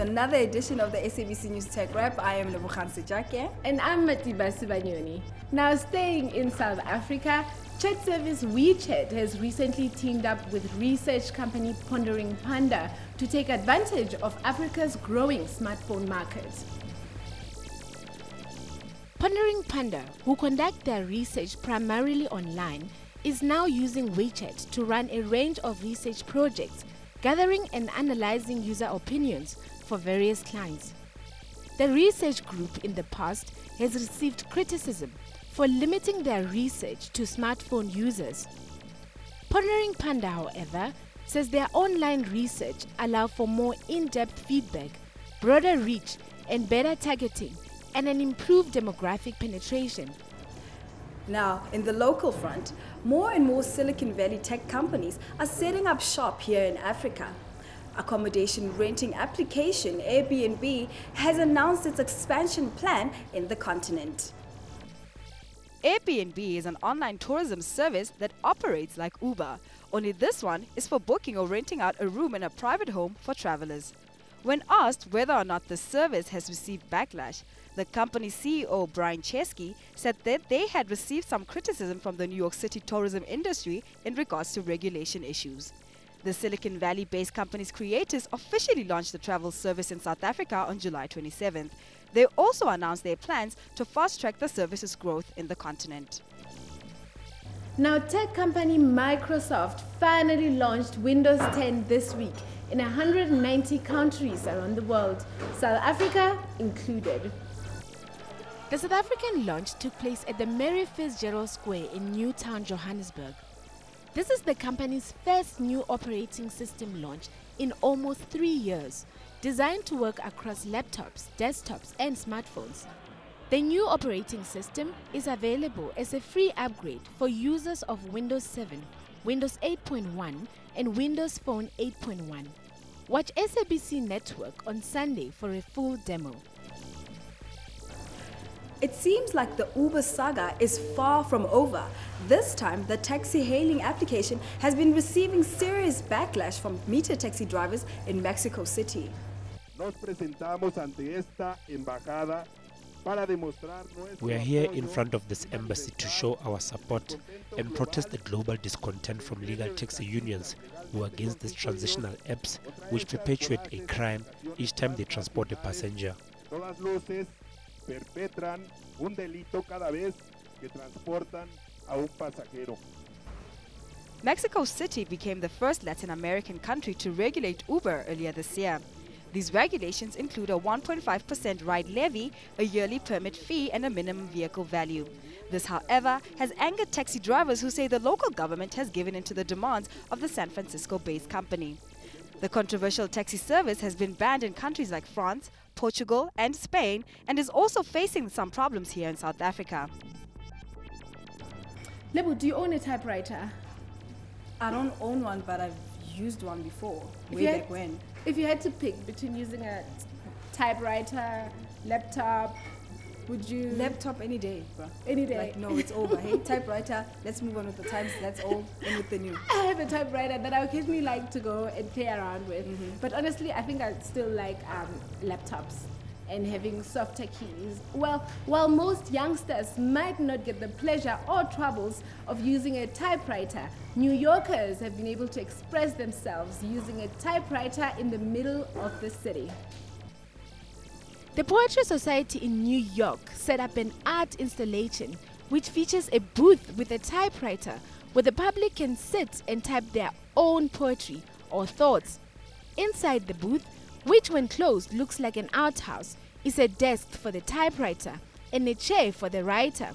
to another edition of the SABC News Tech Wrap. I am Lebogang Sejake. And I'm Matiba Sibanyoni. Now, staying in South Africa, chat service WeChat has recently teamed up with research company Pondering Panda to take advantage of Africa's growing smartphone market. Pondering Panda, who conduct their research primarily online, is now using WeChat to run a range of research projects, gathering and analyzing user opinions for various clients. The research group in the past has received criticism for limiting their research to smartphone users. Pondering Panda, however, says their online research allows for more in-depth feedback, broader reach and better targeting, and an improved demographic penetration. Now, in the local front, more and more Silicon Valley tech companies are setting up shop here in Africa. Accommodation renting application Airbnb has announced its expansion plan in the continent. Airbnb is an online tourism service that operates like Uber, only this one is for booking or renting out a room in a private home for travelers. When asked whether or not the service has received backlash, the company's CEO, Brian Chesky, said that they had received some criticism from the New York City tourism industry in regards to regulation issues. The Silicon Valley-based company's creators officially launched the travel service in South Africa on July 27th. They also announced their plans to fast-track the service's growth in the continent. Now, tech company Microsoft finally launched Windows 10 this week in 190 countries around the world, South Africa included. The South African launch took place at the Mary Fitzgerald Square in Newtown, Johannesburg. This is the company's first new operating system launch in almost 3 years, designed to work across laptops, desktops and smartphones. The new operating system is available as a free upgrade for users of Windows 7, Windows 8.1 and Windows Phone 8.1. Watch SABC Network on Sunday for a full demo. It seems like the Uber saga is far from over. This time, the taxi hailing application has been receiving serious backlash from meter taxi drivers in Mexico City. We are here in front of this embassy to show our support and protest the global discontent from legal taxi unions who are against these transitional apps which perpetuate a crime each time they transport a passenger. Perpetran un delito cada vez que transportan a un pasajero. Mexico City became the first Latin American country to regulate Uber earlier this year. These regulations include a 1.5% ride levy, a yearly permit fee and a minimum vehicle value. This, however, has angered taxi drivers who say the local government has given in to the demands of the San Francisco-based company. The controversial taxi service has been banned in countries like France, Portugal and Spain and is also facing some problems here in South Africa. Lebo, do you own a typewriter? I don't own one, but I've used one before, way back when. If you had to pick between using a typewriter, laptop, would you? Laptop any day, bro. Any day? Like, no, it's over. Hey, typewriter, let's move on with the times. That's old and with the new. I have a typewriter that I occasionally like to go and play around with. But honestly, I think I still like laptops and having softer keys. Well, while most youngsters might not get the pleasure or troubles of using a typewriter, New Yorkers have been able to express themselves using a typewriter in the middle of the city. The Poetry Society in New York set up an art installation which features a booth with a typewriter where the public can sit and type their own poetry or thoughts. Inside the booth, which when closed looks like an outhouse, is a desk for the typewriter and a chair for the writer.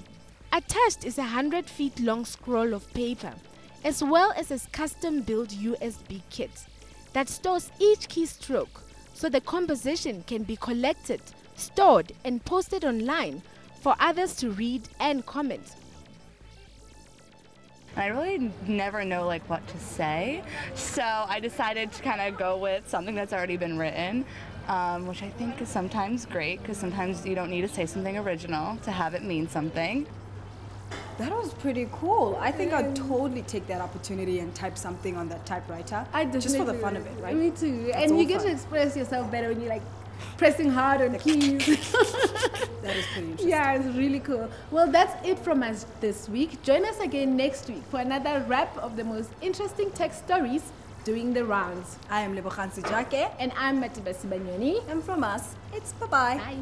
Attached is a 100-feet-long scroll of paper, as well as a custom-built USB kit that stores each keystroke so the composition can be collected, stored and posted online for others to read and comment. I really never know what to say, so I decided to kind of go with something that's already been written, which I think is sometimes great because sometimes you don't need to say something original to have it mean something. That was pretty cool. I think I'd totally take that opportunity and type something on that typewriter. Just for the fun of it, right? Me too. That's and all you get fun. to express yourself better when you're like pressing hard on keys. That is pretty interesting. Yeah, it's really cool. Well, that's it from us this week. Join us again next week for another wrap of the most interesting tech stories doing the rounds. I am Lebogang Sejake, And I'm Matibasi Banyoni. and from us, it's bye-bye. Bye.